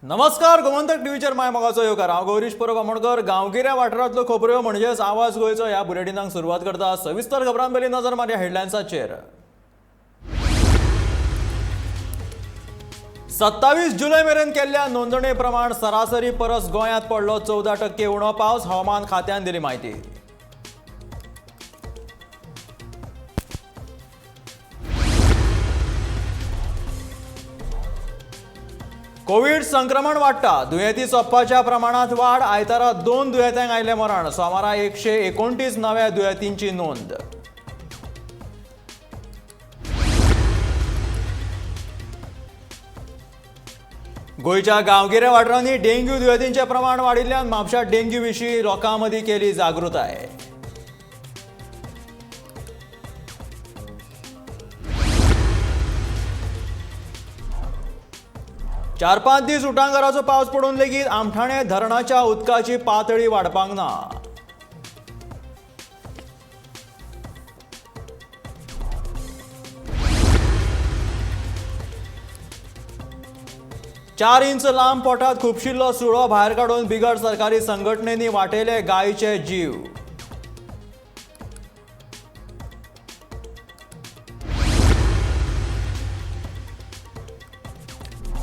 नमस्कार, गोमंतक टीव्हीचेर माय मोगाचो येवकार। हांव गौरीश परब आमोणकर। गांवगिऱ्या वाठारांतल्यो खबरो म्हणजेच आवाज गोंयचो ह्या बुलेटिनाक सुरवात करता। सविस्तर खबरां पयलीं नजर मारया हेडलायन्साचेर। 27 जुलय मेरेन केल्ल्या नोंदणी प्रमाण सरासरी परस गोंयांत पडलो 14% उणो पावस, हवामान खात्यान दिली माहिती। कोविड संक्रमण वाडटा, दुयेंती सोंपपाच्या प्रमाणात वाड। आयतारा 2 दुयेंत्यांक आयले मरण, सोमारा 129 नव्या दुयेंतींची नोंद। गोंयच्या गांवगिऱ्या वाठारांनी डेंग्यू दुयेंतींचें प्रमाण वाडिल्ल्यान म्हापशां डेंग्यू विशीं लोकां मदीं केली जागृताय। 4-5 दीस उटंगाराचो पावस पडून लेगीत आमठाणे धरणाच्या उदकाची पातळी वाडपाक ना। चार इंच लांब पोटात खुपशिल्लो सुळो भायर काडून बिगर सरकारी संघटनेनी वाटयले गायचे जीव।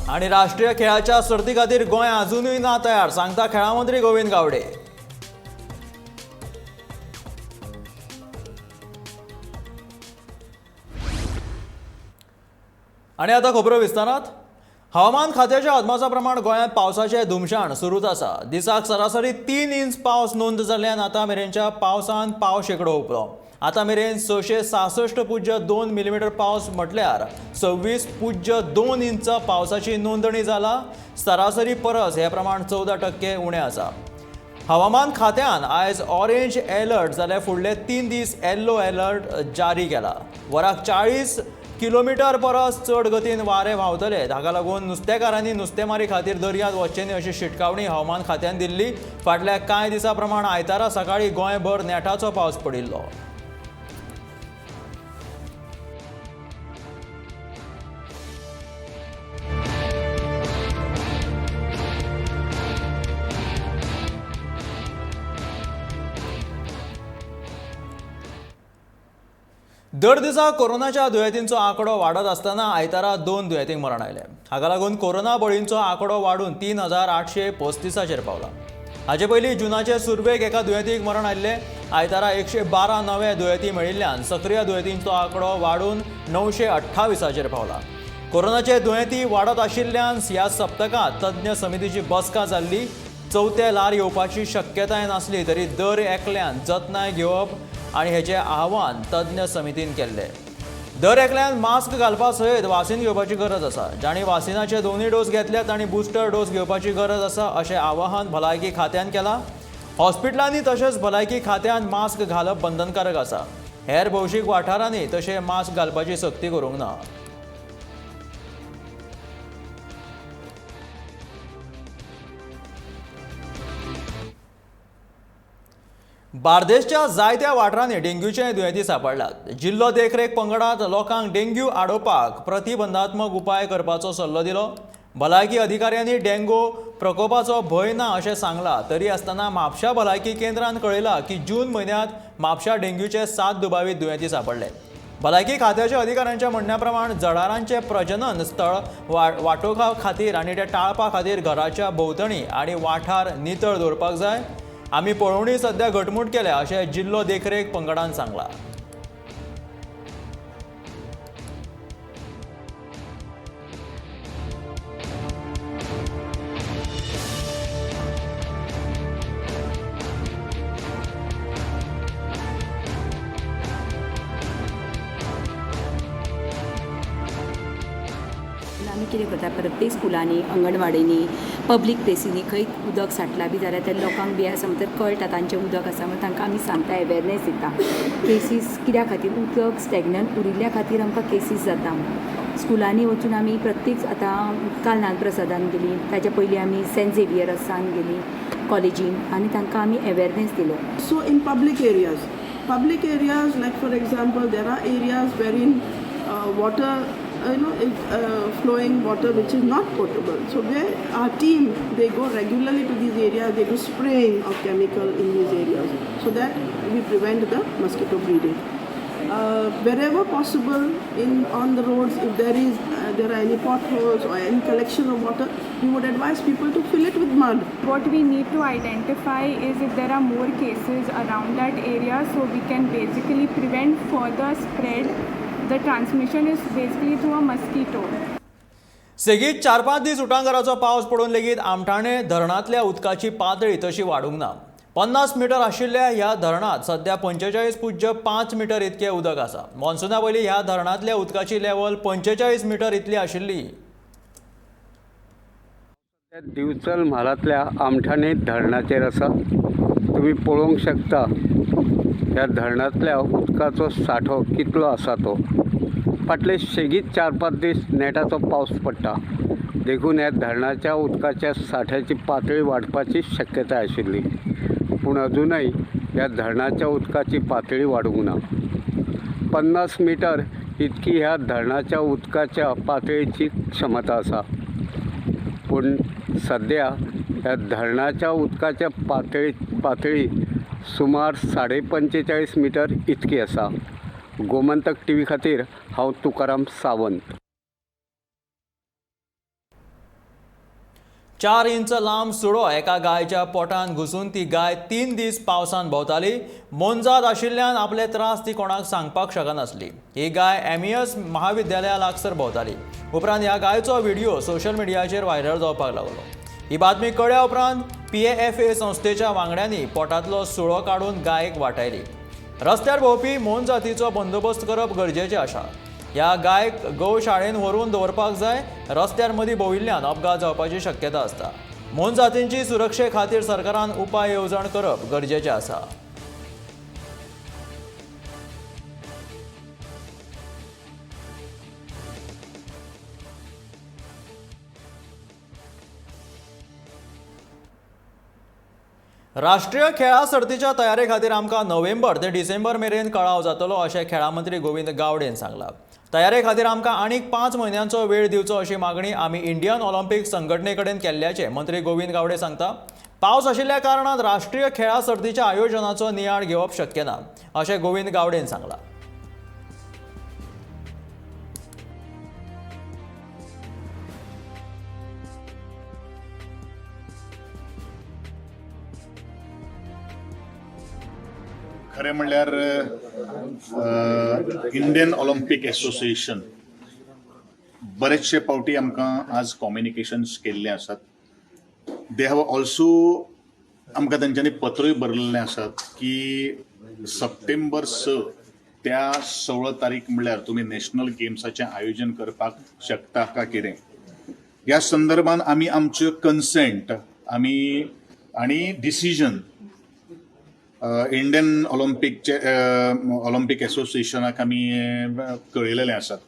आणि राष्ट्रीय खेळाच्या सर्ती खातीर गोंय अजूनय ना तयार, सांगता खेळा मंत्री गोविंद गावडे। आणि आता खबरो विस्तारात। हवामान खात्याच्या अदमासा प्रमाण गोंयांत पावसाचे धुमशाण सुरूच आसा। दिसाक सरासरी 3 इंच पावस नोंद जाल्ल्यान आतां मेरेनच्या पावसान पाव शेकडो हुपलो। आतां मेरेन 666.2 मिलीमीटर पावस म्हटल्यार 26.2 इंच पावसाची नोंदणी जाला। सरासरी परस हे प्रमाण 14% उणें आसा। हवामान खात्यान आयज ऑरेंज अलर्ट जाल्यार फुडले 3 दीस येल्लो अलर्ट जारी केला। वराक 40 किलोमीटर परस चड गतीन वारे व्हांवतले, हाका लागून नुस्तेकारांनी नुस्तेमारी खातीर दर्यांत वचचें न्ही अशी शिटकावणी हवामान खात्यान दिल्ली। फाटल्या कांय दिसां प्रमाण आयतारा सकाळीं गोंयभर नेटाचो पावस पडिल्लो। दर दिसा कोरोनाच्या दुयेंतींचो आंकडो वाडत आसतना आयतारा 2 दुयेंतींक मरण आयले। हाका लागून कोरोना बळींचो आंकडो वाडून 3835 पावला। हाचे पयलीं जुनाचे सुरवेक एका दुयेंतीक मरण आयिल्ले। आयतारा 112 नवे दुयेंती मेळिल्ल्यान सक्रिय दुयेंतींचो आंकडो वाडून 928 पावला। कोरोनाचे दुयेंती वाडत आशिल्ल्यान ह्या सप्तकांत तज्ञ समितीची बसका जाल्ली। चवथे ल्हार येवपाची शक्यताय नासली तरी दर एकल्यान जतनाय घेवप आणि हेचे आव्हान तज्ञ समितीन केल्ले। दर एकल्यान मास्क घालपा सयत वासीन घेवपाची गरज आसा। जाणी वासिनाचे दोनूय डोस घेतल्यात तांणी बुस्टर डोस घेवपाची गरज आसा अशें आवाहन भलायकी खात्यान केलां। हॉस्पिटलांनी तशेंच भलायकी खात्यान मास्क घालप बंधनकारक आसा। हेर भौशीक वाठारांनी तशें मास्क घालपाची सक्ती करूंक ना। बार्देसच्या जायत्या वाठारांनी डेंग्यूचे दुयेंती सांपडल्यात। जिल्लो देखरेख पंगडात लोकांक डेंग्यू आडोवपाक प्रतिबंधात्मक उपाय करपाचो सल्लो दिलो। भलायकी अधिकाऱ्यांनी डेंगू प्रकोपाचो भंय ना अशें सांगलां। तरी आसतना म्हापशा भलायकी केंद्रान कळयलां की जून म्हयन्यांत म्हापशा डेंग्यूचे 7 दुबावित दुयेंती सांपडले। भलायकी खात्याच्या अधिकाऱ्यांच्या म्हणण्या प्रमाण जळारांचे प्रजनन स्थळ वाटोवपा खातीर आनी ते टाळपा खातीर घराच्या भोंवतणी आनी वाठार नितळ दवरपाक जाय। आमी पळोवणी सध्या घटमूट केल्या अशें जिल्लो देखरेख पंगडान सांगलां। आमी कितें करता, प्रत्येक स्कुलांनी अंगणवाडींनी पब्लीक प्लेसींनी खंय उदक साठला बी जाल्यार ते लोकांक बी आसा म्हणटा कळटा तांचें उदक आसा म्हणून तांकां आमी सांगता, अवेरनेस दिता। केसीस कित्या खातीर उदक स्टॅग्नंट उरिल्ल्या खातीर आमकां केसीस जाता। स्कुलांनी वचून आमी प्रत्येक आतां काल ज्ञानप्रसादान गेली, ताच्या पयलीं आमी सेंट झेवियर्सान गेली कॉलेजीन आनी तांकां आमी अवेरनेस दिलो। So in public areas like for example there are areas wherein water flowing water which is not potable. So our team, they go regularly to these areas, they do spraying of chemical in these areas so that we prevent the mosquito breeding. Wherever possible on the roads, if there are any potholes or any collection of water, we would advise people to fill it with mud. What we need to identify is if there are more cases around that area, so we can basically prevent further spread. The transmission is basically through a mosquito. सेगीत 4-5 दीस उटंगाराचो पावस पडून लेगीत आमठाणे धरणांतल्या उदकाची पातळी तशी वाडूंक ना. 50 metre आशिल्ल्या ह्या धरणात सध्या 45.5 मीटर इतके उदक आसा. मॉन्सुना पयलीं ह्या धरणांतल्या उदकाची लेवल 45 मीटर इतली आशिल्ली. दिवचल म्हालांतल्या आमठाणे धरणाचेर आसा. तुम्ही पळोवंक शकता ह्या धरणांतल्या उदकाचो सांठो कितलो आसा तो. फाटले सेगीत 4-5 दीस नेटाचो पावस पडटा देखून ह्या धरणाच्या उदकाच्या सांठ्याची पातळी वाडपाची शक्यताय आशिल्ली. पूण अजूनय ह्या धरणाच्या उदकाची पातळी वाडूंक ना. 50 मीटर इतकी ह्या धरणाच्या उदकाच्या पातळीची क्षमता आसा. पूण सध्या ह्या धरणाच्या उदकाच्या पातळी सुमार 45.5 मीटर इतकी आसा. गोमंतक टीव्ही खातीर हांव तुकाराम सावंत. 4 इंच लांब सुडो एका गायच्या पोटान घुसून ती गाय 3 दीस पावसान भोंवताली. मोनजात आशिल्ल्यान आपले त्रास ती कोणाक सांगपाक शकनासली. ही गाय एमईएस महाविद्यालया लागसर भोंवताली. उपरांत ह्या गायचो व्हिडिओ सोशल मिडियाचेर व्हायरल जावपाक लागलो. ही बातमी कळ्ळ्या उपरांत PAFA संस्थेच्या वांगड्यांनी पोटांतलो सुळो काडून गायेक वाटायली. रस्त्यार भोंवपी मोन जातीचो बंदोबस्त करप गरजेचें आसा. ह्या गायक गौशाळेन व्हरून दवरपाक जाय. रस्त्यार मदीं भोंविल्ल्यान अपघात जावपाची शक्यता आसता. मोन जातींची सुरक्षे खातीर सरकारान उपाय येवजण करप गरजेचें आसा. राष्ट्रीय खेळा सर्तीच्या तयारे खातीर आमकां नोव्हेंबर ते डिसेंबर मेरेन कळाव जातलो अशें खेळा मंत्री गोविंद गावडेन सांगलां. तयारे खातीर आमकां आनीक 5 म्हयन्यांचो वेळ दिवचो अशी मागणी आमी इंडियन ऑलिंपिक संघटने कडेन केल्ल्याचें मंत्री गोविंद गावडे सांगता. पावस आशिल्ल्या कारणान राष्ट्रीय खेळा सर्तीच्या आयोजनाचो नियाळ घेवप शक्य ना अशें गोविंद गावडेन सांगलां. खरें म्हणल्यार इंडियन ऑलिंपिक एसोसिएशन बरेचशे फावटी आमकां आज कम्युनिकेशन्स केल्ले आसात. दे हॅव ऑल्सो आमकां तांच्यांनी पत्रूय बरयल्लें आसात की सप्टेंबर 6 त्या 16 तारीख म्हणल्यार तुमी नॅशनल गेम्साचें आयोजन करपाक शकता का कितें. ह्या संदर्भान आमी आमच्यो कन्सेंट आनी डिसिजन इंडियन ऑलिंपिक एसोसिएशनाक आमी कळयलेले आसात.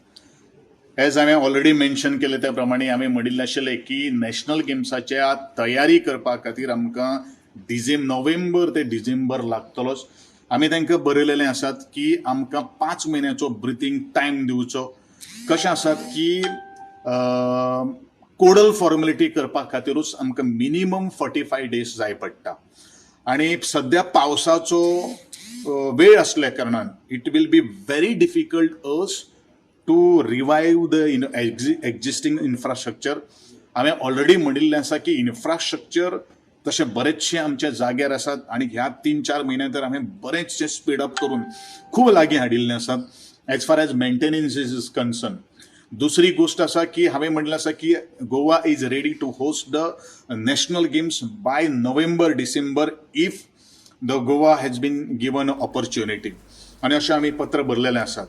एज हांवें ऑलरेडी मेन्शन केले त्या प्रमाणे आमी म्हणिल्लें आशिल्लें की नॅशनल गेम्साच्या तयारी करपा खातीर आमकां नोव्हेंबर ते डिसेंबर लागतलोच. आमी तांकां बरयलेलें आसात की आमकां 5 म्हयन्याचो ब्रिथींग टायम दिवचो. कशें आसात की कोडल फॉर्मेलिटी करपा खातीरूच आमकां मिनिमम 45 डेज जाय पडटा. आणि सध्या पावसाचो वेळ असल्या कारणान it will be very difficult us to revive the existing infrastructure. हांवें ऑलरेडी म्हणिल्लें आसा की इन्फ्रास्ट्रक्चर तशे बरेचशे आमच्या जाग्यार आसात आणि ह्या 3-4 म्हयन्यां तर हांवें बरेचशे स्पीड अप करून खूब लागीं हाडिल्ले आसात as far as maintenance is concern. दुसरी गोष्ट आसा की हांवें म्हणलें आसा की Goa is ready to host the national games by November December if the Goa has been given opportunity. आनी अशें आमी पत्र बरलेलें आसात.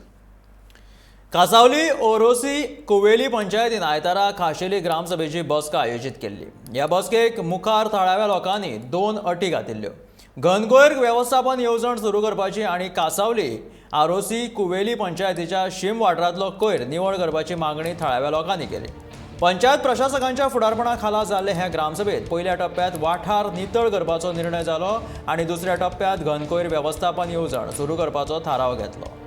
कासावली ओरोसी कुवेली पंचायतीन आयतारा खाशेली ग्रामसभेची बसका आयोजीत केल्ली. ह्या बसकेक मुखार थळाव्या लोकांनी 2 अटी घातिल्ल्यो. घनकयर वेवस्थापन येवजण सुरू करपाची आणि कासावली आरोसी कुवेली पंचायतीच्या शीम वाठारांतलो कोयर निवळ करपाची मागणी थळाव्या लोकांनी केली. पंचायत प्रशासकांच्या फुडारपणा खाला जाल्ले ह्या ग्रामसभेत पयल्या टप्प्यात वाठार नितळ करपाचो निर्णय जालो आणि दुसऱ्या टप्प्यात घनकयर वेवस्थापन येवजण सुरू करपाचो थाराव घेतलो.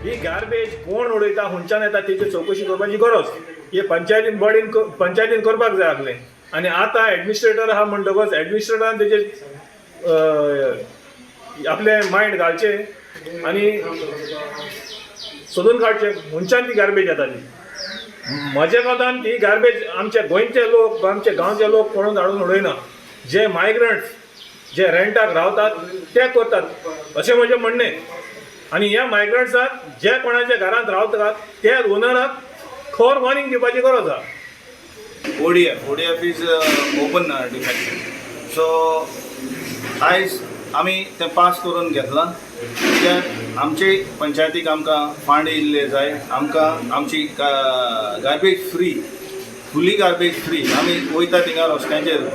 ही गार्बेज कोण उडयता खंयच्यान येता तेची चवकशी करपाची गरज हे पंचायतीन करपाक जाय आसलें. आनी आतां एडमिनिस्ट्रेटर आहा म्हणटकच एडमिनिस्ट्रेटरान तेजेर आपले मायंड घालचे आनी सोदून काडचे खंयच्यान ती गार्बेज येता ती. म्हज्या कोतान ती गार्बेज आमचे गोंयचे लोक आमचे गांवचे लोक कोणूच हाडून उडयना. जे मायग्रंट्स जे रेंटाक रावतात ते करतात अशें म्हजें म्हणणें. आनी ह्या मायग्रंट्साक जे कोणाच्या घरांत रावतात त्या ओनराक खर वॉर्निंग दिवपाची गरज आहा. ODF is open defection. So आयज आमी तें पास करून घेतलां. कित्याक आमचे पंचायतीक आमकां फंड इल्ले जाय. आमकां आमची गार्बेज फ्री फुली गार्बेज फ्री आमी वयता थिंगा रस्त्यांचेर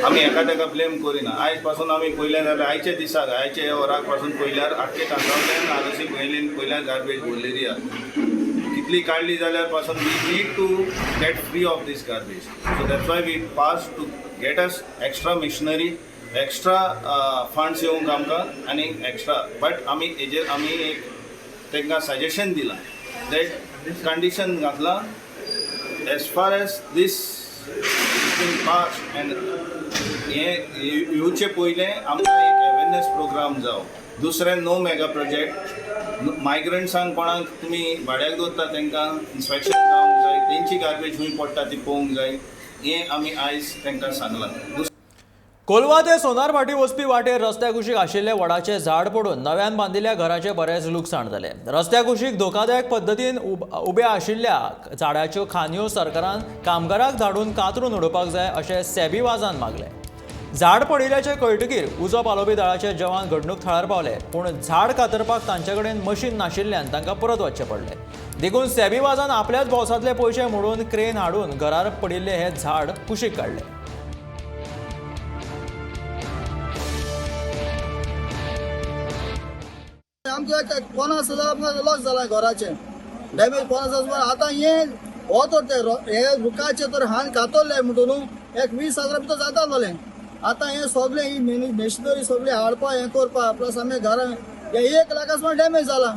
आमी एका तेका ब्लेम करिना. आयज पासून आमी पयलें जाल्यार आयचे दिसाक आयचे वराक पासून पयल्यार आख्खे कांसावल्यान आरसी पयलीन पयल्यार गार्बेज भरलेली आहा. कितली काडली जाल्यार पासून we need to get free of this garbage. So that's why we pass to get us extra missionary extra funds येवंक आमकां आनी एक्स्ट्रा बट आमी हेजेर आमी एक तांकां सजेशन दिलां दॅट कंडिशन घातलां एज फार एज दीस पास एंड हे येवचे पयलें आमकां एक अवेरनेस प्रोग्राम जावं. दुसरें नो मेगा प्रोजेक्ट मायग्रंट्सांक कोणाक तुमी भाड्याक दवरता तांकां इन्स्पेक्शन जावंक जाय. तेंची गार्बेज खंय पडटा ती पळोवंक जाय. हें आमी आयज तांकां सांगलां. कोलवा ते सोनार फाटी वचपी वाटेर रस्त्या कुशीक आशिल्ले वडाचे झाड पडून नव्यान बांदिल्ल्या घराचे बरेच लुकसाण जाले. रस्त्या कुशीक धोकादायक पद्दतीन उब्या आशिल्ल्या झाडाच्यो खांदयो सरकारान कामगाराक धाडून कातरून उडोवपाक जाय अशें सेबी वाजान मागलें. झाड पडिल्ल्याचे कळटकीर उजो पालोवपी दळाचे जवान घडणूक थळार पावले पूण झाड कातरपाक तांचे कडेन मशीन नाशिल्ल्यान तांकां परत वचचें पडलें. देखून सेबी वाजान आपल्याच भोवसांतले पयशे मोडून क्रेन हाडून घरार पडिल्ले हे झाड कुशीक काडलें. आमचे कोणा सुद्दां आमकां लॉस जाला घराचें डॅमेज कोणा आतां हो तर हे रुखाचे तर हांवें कातरले म्हणून एक 20,000 भितर जातालें. आतां हें सगळें ही मेशिनरी सगळें हाडपा हें करपा प्लस आमी घरान हे 1 लाखाचो डॅमेज जाला.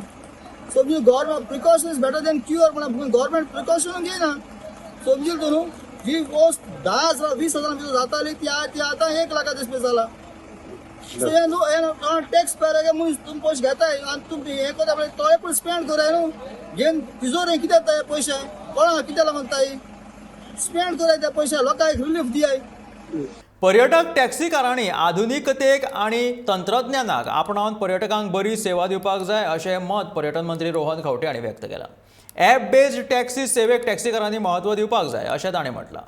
समजी government precaution is better than cure पण गव्हर्मेंट प्रिकॉशन घेयना. समजी न्हू जी वस्त 10,000-20,000 भितर जाताली ती आतां 1 लाखा दिसपी जाला. सो हे टॅक्स पेयर मनीस तुमी पयशे घेताय आनी तुमी हें करता तो पूण स्पेंड कराय न्हू घेवन तिजोर हे कितें येता पयशे कोणाक कितें लागताय स्पेंड कराय ते पयशे लोकांक रिलीफ दियाय. पर्यटक टॅक्सी कारांनी आधुनिकतेक आनी तंत्रज्ञानाक आपणावन पर्यटकांक बरी सेवा दिवपाक जाय अशें मत पर्यटन मंत्री रोहन खंवटे हांणी व्यक्त केलां. ॲप बेस्ड टॅक्सी सेवेक टॅक्सीकारांनी महत्व दिवपाक जाय अशें ताणें म्हटलां.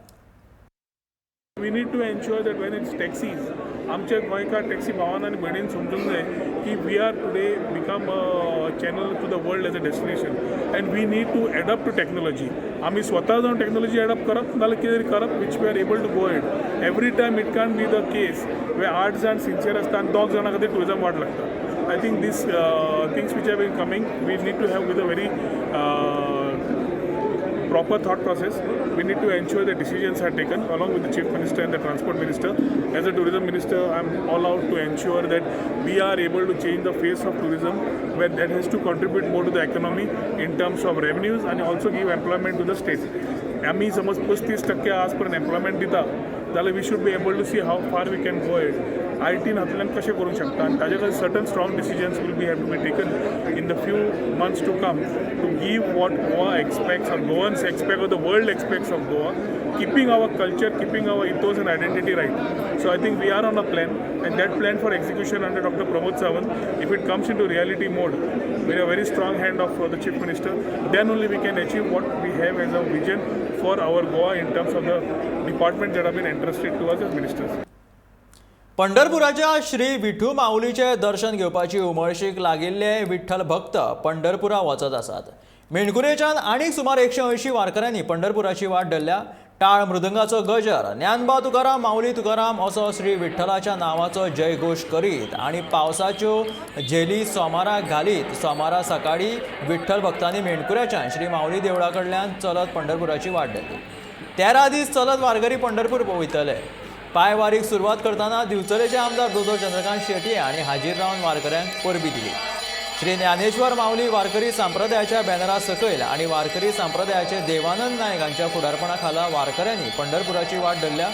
We need to ensure that when it's taxis, आमचे गोंयकार टॅक्सी भावान आनी भयणीन समजूंक जाय की we are today become channel to the world as a destination and we need to adopt to technology. आमी स्वता जावन टॅक्नोलॉजी एडॉप्ट करप नाल्यार कितें तरी करप which we are able to go head. Every time it can be the case way 8 जाण sincere आसता आनी 2 जाणां खातीर टुरिजम वाट लागता. I think this things which are been coming we need to have with a very proper thought process. We need to ensure the decisions are taken along with the Chief Minister and the Transport Minister. As a Tourism Minister, I am all out to ensure that we are able to change the face of tourism, where that has to contribute more to the economy in terms of revenues and also give employment to the state. आम्ही समज 35% आजपर्यंत employment दिता जाल्यार we should be able to see how far we can go head. IT हातूंतल्यान कशें करूंक शकता आनी ताजे खातीर certain strong decisions will be have to be taken in the few months to come to give what Goa expects or Goans expect or the world expects of Goa, keeping our culture, keeping our ethos and identity right. So I think we are on a plan, and that plan for execution under Dr. Pramod Sawant, if it comes into reality mode with a very strong hand of the Chief Minister, then only we can achieve what we have as a vision for our Goa in terms of the departments that have been entrusted to us as ministers. पंढरपुराच्या श्री विठू माऊलीचे दर्शन घेवपाची उमळशीक लागिल्ले विठ्ठल भक्त पंढरपुरा वचत आसात. मेणकुरेच्यान आनीक सुमार 180 वारकऱ्यांनी पंढरपुराची वाट धरल्या. टाळ मृदंगाचो गजर, ज्ञानबा तुकाराम माऊली तुकाराम असो श्री विठ्ठलाच्या नावाचो जयघोष करीत आणि पावसाच्यो झेली सोमाराक घालीत सोमारा सकाळी विठ्ठल भक्तांनी मेणकुऱ्याच्यान श्री माऊली देवळा कडल्यान चलत पंढरपुराची वाट धरली. 13 दीस चलत वारकरी पंढरपूर वयतले. पांयवारीक सुरवात करतना दिवचलेचे आमदार दोदो चंद्रकांत शेटये हांणी हाजीर रावन वारकऱ्यांक परबी दिली. श्री ज्ञानेश्वर माऊली वारकरी संप्रदायाच्या बॅनरा सकयल आणि वारकरी संप्रदायाचे देवानंद नायक हांच्या फुडारपणाखाला वारकऱ्यांनी पंढरपुराची वाट धरल्या.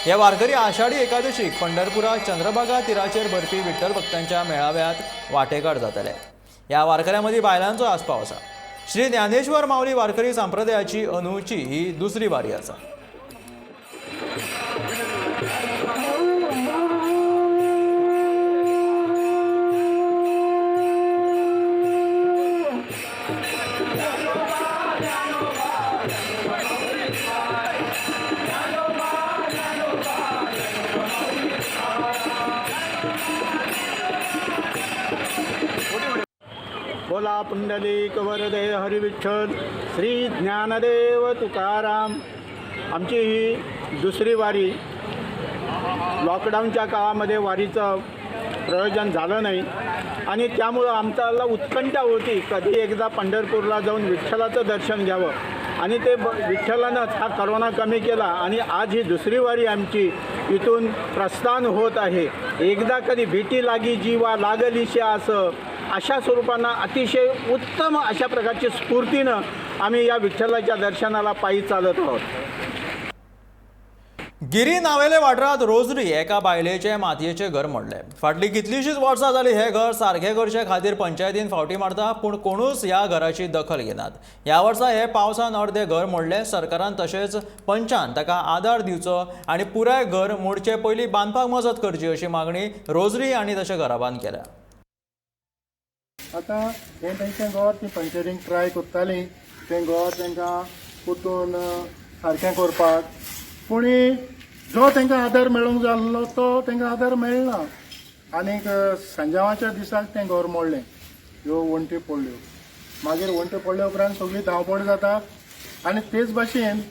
हे वारकरी आषाढी एकादशीक पंढरपुरा चंद्रभागा तीराचेर भरपी विठ्ठल भक्तांच्या मेळाव्यात वांटेकार जातले. ह्या वारकऱ्यांमदीं बायलांचो आस्पाव आसा. श्री ज्ञानेश्वर माऊली वारकरी संप्रदायाची अंदूची ही दुसरी वारी आसा. बोला पुंडलिक वरदे हरिविठ्ठल श्री ज्ञानदेव तुकाराम. आमची ही दुसरी वारी. लॉकडाऊनच्या काळामध्ये वारीचं प्रयोजन झालं नाही आणि त्यामुळं आमच्याला उत्कंठा होती कधी एकदा पंढरपूरला जाऊन विठ्ठलाचं दर्शन घ्यावं आणि ते विठ्ठलानंच हा करोना कमी केला आणि आज ही दुसरी वारी आमची इथून प्रस्थान होत आहे. एकदा कधी भेटी लागी जीवा लागलीशी असं अशा स्वरूपानं अतिशय उत्तम अशा प्रकारची स्फूर्तीनं आम्ही या विठ्ठलाच्या दर्शनाला पायी चालत आहोत. गिरी नावेले वाठारांत रोजरी एका बायलेचे मातयेचे घर मोडले. फाटली कितलीशीच वर्सां जाली हे घर सारखे करचे खातीर पंचायतीन फावटी मारता पूण कोणूच ह्या घराची दखल घेनात. ह्या वर्सा हे पावसान अर्धे घर मोडले. सरकारान तशेंच पंचान ताका आदार दिवचो आनी पुराय घर मोडचे पयलीं बांदपाक मजत करची अशी मागणी रोजरी आनी तशें घराबांद केल्या. आतां हें तेंचें घर ती पंचायतीन ट्राय करतालीं तें घर तांकां परतून सारकें करपाक पूण जो तांकां आदार मेळूंक जाय आसलो तो तांकां आदार मेळना. आनीक संजावाच्या दिसाक तें घर मोडलें. ह्यो वण्टी पडल्यो. मागीर वण्टी पडले उपरांत सगळी धांवपळ जाता आनी तेच भाशेन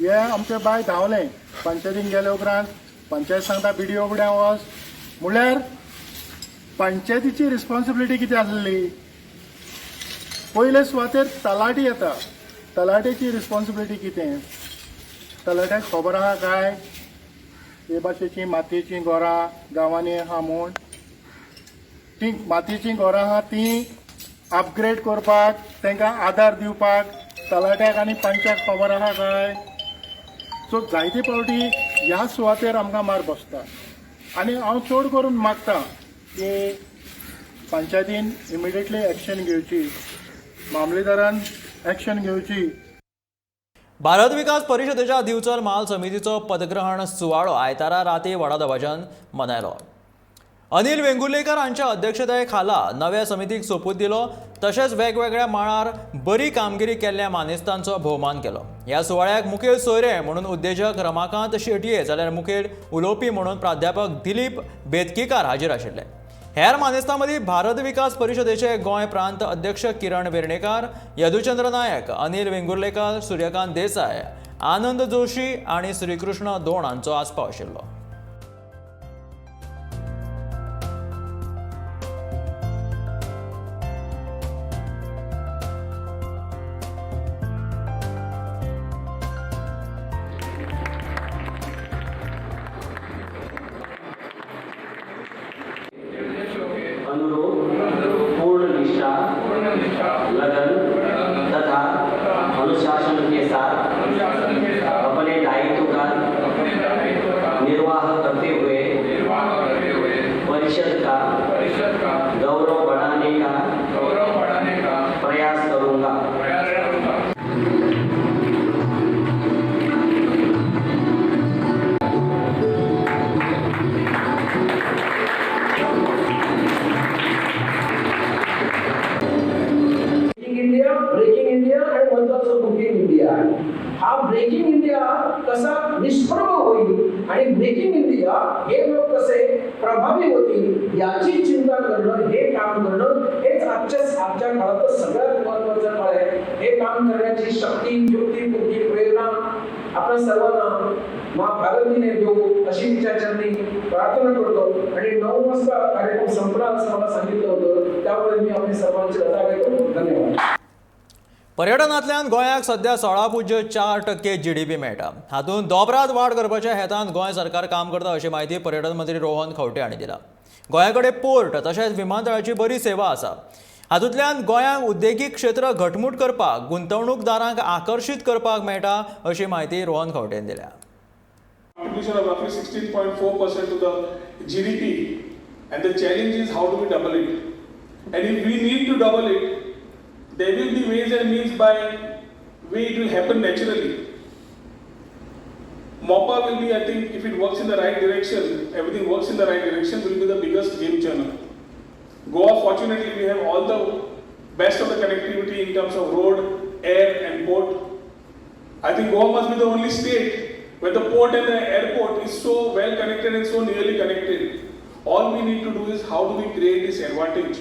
हे आमचे बाय धांवलें. पंचायतीन गेले उपरांत पंचायत सांगता BDO कडेन वच म्हळ्यार पंचायतीची रिस्पॉन्सिबिलिटी कितें आसली. पयले सुवातेर तलाटी येता. तलाटेची रिस्पॉन्सिबिलिटी कितें. तलाट्याक खबर आहा काय हे भाशेची मातयेचीं घरां गांवांनी आहा म्हूण. ती मातयेचीं घरां आहा ती अपग्रेड करपाक तांकां आदार दिवपाक तलाट्याक आनी पंचाक खबर आहा काय. सो जायते फावटी ह्या सुवातेर आमकां मार बसता आनी हांव चड करून मागतां की पंचायतीन इमिडिएटली एक्शन घेवची. मामलेदारान एक्शन घेवची. भारत विकास परिशदेच्या दिवचल म्हाल समितीचो पदग्रहण सुवाळो आयतारा राती व्हडा दबाज्यान मनयलो. अनिल वेंगुर्लेकर हांच्या अध्यक्षताये नव्या समितीक सोपूत दिलो. तशेंच वेगवेगळ्या मळार बरी कामगिरी केल्ल्या मानेस्तांचो भोवमान केलो. ह्या सुवाळ्याक मुखेल सोयरे म्हणून उद्देजक रमाकांत शेटये जाल्यार मुखेल उलोवपी म्हणून प्राध्यापक दिलीप बेतकीकार हाजीर आशिल्ले. हेर मानेस्तां मदीं भारत विकास परिशदेचे गोंय प्रांत अध्यक्ष किरण वेर्णेकार, यदुचंद्र नायक, अनिल वेंगुर्लेकर, सूर्यकांत देसाय, आनंद जोशी आनी श्रीकृष्ण दोण हांचो आस्पाव आशिल्लो. पूर्ण निष्ठा, लगन तथा अनुशासन के साथ अपने दायित्व का निर्वाह करते हुए परिषद का गौरव बढ़ाने का प्रयास करूंगा. ब्रेकिंग इंडिया आणि महत्वाचं कुकिंग इंडिया. हा ब्रेकिंग इंडिया कसा निष्प्रभ होईल आणि ब्रेकिंग इंडिया हे लोक कसे प्रभावी होतील याची चिंता करणं, हे काम करणं हेच आजच्या काळात सगळ्यात महत्वाचं काळ आहे. हे काम करण्याची शक्ती, युक्ती, बुद्धी, प्रेरणा आपण सर्वांना माँ भारतीने देऊ अशी विचारसरणी प्रार्थना करतो. आणि 9 वाजता कार्यक्रम संपणार असं मला सांगितलं होतं. त्यामुळे मी आपले सर्वांचे रताळे करतो. धन्यवाद. पर्यटनांतल्यान गोंयाक सध्या 16.4% GDP मेळटा. हातूंत दोबरात वाड करपाच्या हेतान गोंय सरकार काम करता अशी माहिती पर्यटन मंत्री रोहन खंवटे हांणी दिला. गोंया कडेन पोर्ट तशेंच विमानतळाची बरी सेवा आसा. हातूंतल्यान गोंयांक उद्देगीक क्षेत्र घटमूट करपाक गुंतवणूकदारांक आकर्शीत करपाक मेळटा अशी माहिती रोहन खंवटेन दिल्या. Contribution of roughly 16.4% to the GDP, and the challenge is how do we double it? And if we need to double it, there will be ways and means by way it will happen naturally. MOPA will be, I think, if it works in the right direction, everything works in the right direction, will be the biggest game changer. Goa, fortunately, we have all the best of the connectivity in terms of road, air, and port. I think Goa must be the only state where the port and the airport is so well connected and so nearly connected. All we need to do is how do we create this advantage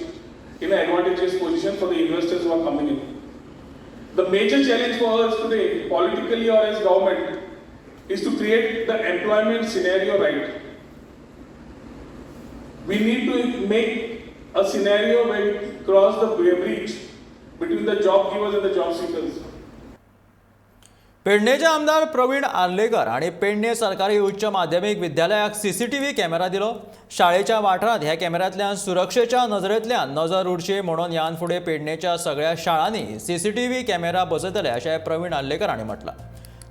in an advantageous position for the investors who are coming in. The major challenge for us today, politically or as government, is to create the employment scenario right. We need to make a scenario where we cross the bridge between the job givers and the job seekers. पेडणेचे आमदार प्रवीण आर्लेकर हांणी पेडणे सरकारी उच्च माध्यमीक विद्यालयाक CCTV camera दिलो. शाळेच्या वाठारांत ह्या कॅमेऱ्यांतल्यान सुरक्षेच्या नजरेंतल्यान नजर उडची म्हणून ह्यान फुडें पेडणेच्या सगळ्या शाळांनी CCTV कॅमेरा बसयतले अशें प्रवीण आर्लेकर हांणी म्हटलां.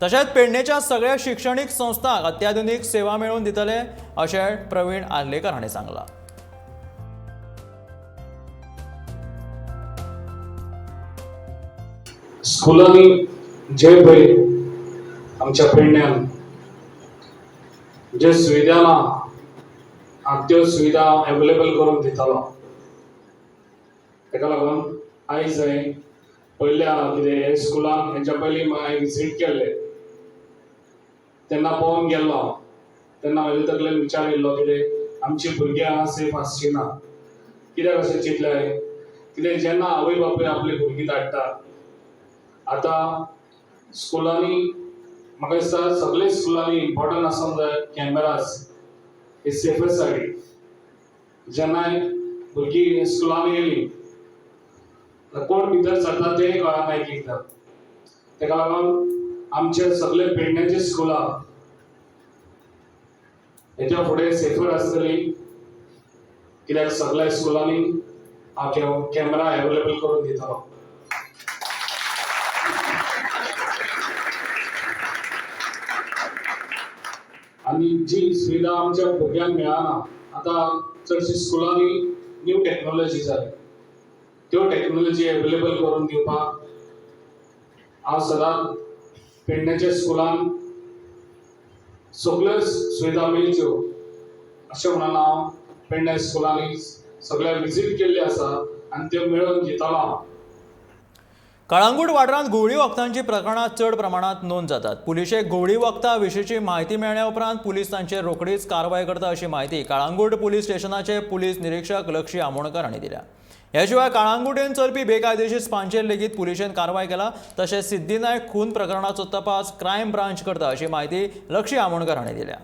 तशेंच पेडणेच्या सगळ्या शिक्षणीक संस्थांक अत्याधुनीक सेवा मेळोवन दितले अशें प्रवीण आर्लेकर हांणी सांगलां. स्कुलांनी जे पळय आमच्या पेडण्यान जे सुविधा ना त्यो सुविधा अवेलेबल करून दितालो. ताका लागून आयज हांवें पयल्या कितें हे स्कुलान हेच्या पयलीं हांवें विजीट केल्ले तेन्ना पळोवन गेल्लो. तेन्ना म्हाजे तकलेन विचार येयल्लो कितें आमची भुरगीं हांगा सेफ आसची ना. कित्याक अशें चिंतलें कितें जेन्ना आवय बापूय आपली भुरगीं धाडटा आतां स्कुलांनी म्हाका दिसता सगळे स्कुलांनी इम्पॉर्टंट आसूंक जाय कॅमेराज हे सेफेस्ट सायडीक. जेन्ना भुरगीं स्कुलांनी येयलीं कोण भितर सरता तेंय कळना एक एकदां. ताका लागून आमचे सगळे पेडण्याची स्कुलां हेच्या फुडें सेफर आसतली कित्याक सगळ्या स्कुलांनी हांव कॅमेरा अवेलेबल करून दितलो. आनी जी सुविधा आमच्या भुरग्यांक मेळना आतां चडशी स्कुलांनी न्यू टॅक्नोलॉजी जाय त्यो टॅक्नोलॉजी अवेलेबल करून दिवपाक हांव सदांच पेडण्याच्या स्कुलान सगळ्यो सुविधा मेळच्यो अशें म्हणून हांव पेडण्या स्कुलांनी सगळ्या विजीट केल्ली आसा आनी त्यो मेळोवन दितालो हांव. कळंगूट वाठारांत गुवळी वखदांची प्रकरणां चड प्रमाणांत नोंद जातात. पुलिशेक गुवळी वखदां विशींची म्हायती मेळ्ळ्या उपरांत पुलीस तांचेर रोखडीच कारवाय करता अशी म्हायती कळंगूट पुलीस स्टेशनाचे पुलीस निरीक्षक लक्षी आमोणकर हांणी दिल्या. ह्या शिवाय कळंगूटेन चलपी बेकायदेशीर स्पांचेर लेगीत पुलिशेन कारवाय केला. तशेंच सिद्धिनायक खून प्रकरणाचो तपास क्रायम ब्रांच करता अशी म्हायती लक्षी आमोणकर हांणी दिल्या.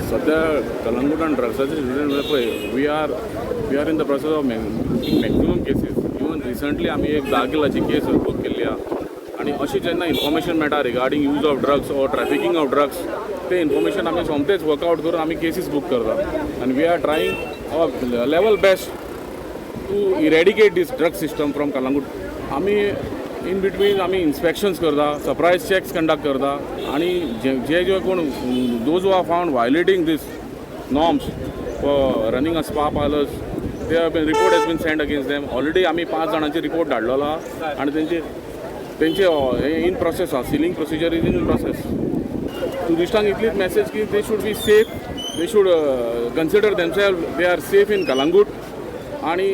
सध्या कलंगूट आनी ड्रग्साचे सिच्युएशन पळय we are in the process of maximum cases. Even recently आमी एक दागिलाची केस बूक केल्ली आहा आनी अशी जेन्ना इन्फॉर्मेशन मेळटा regarding use of drugs or trafficking of drugs ते इन्फॉर्मेशन आमी सोमतेच वर्कआउट करून आमी केसीस बूक करता. आनी we are trying our level best to eradicate this drug system from Calangute. आमी इन बिटवीन आमी इन्स्पेक्शन्स करता, सरप्रायज चॅक्स कंडक्ट करता आनी जे कोण those who are found violating these norms for running a spa parlours they have been report has been sent against them. Already आमी 5 जाणांची report धाडलेलो आहा आनी तेंचे इन प्रोसेस आहा. Sealing procedure is in process. टुरिस्टांक इतलीच मेसेज की they should be safe, they should consider themselves they are safe in Calangute आनी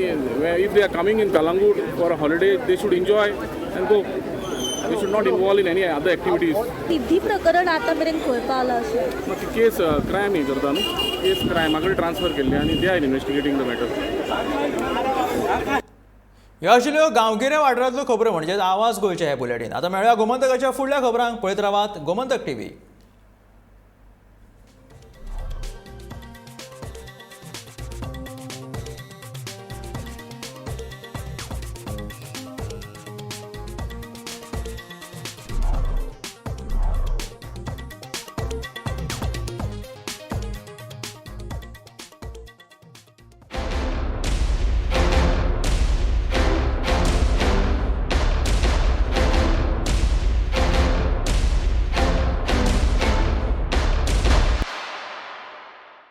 if they are coming in Calangute for a holiday they should enjoy and go. They should not involve in any other activities. Siddhi प्रकरण आता मेरेन खंय पावला अशें? मग ती केस crime हे करता न्हू, केस क्रायमा कडेन ट्रान्सफर केल्ली आनी दे आर इन्वेस्टिगेटींग द मॅटर. ह्यो आशिल्ल्यो गांवगिरे वाठारांतल्यो खबरो म्हणजेच आवाज गोंयचे हे बुलेटीन. आतां मेळ्या गोमंतकाच्या फुडल्या खबरांक. पळयत रावात गोमंतक TV.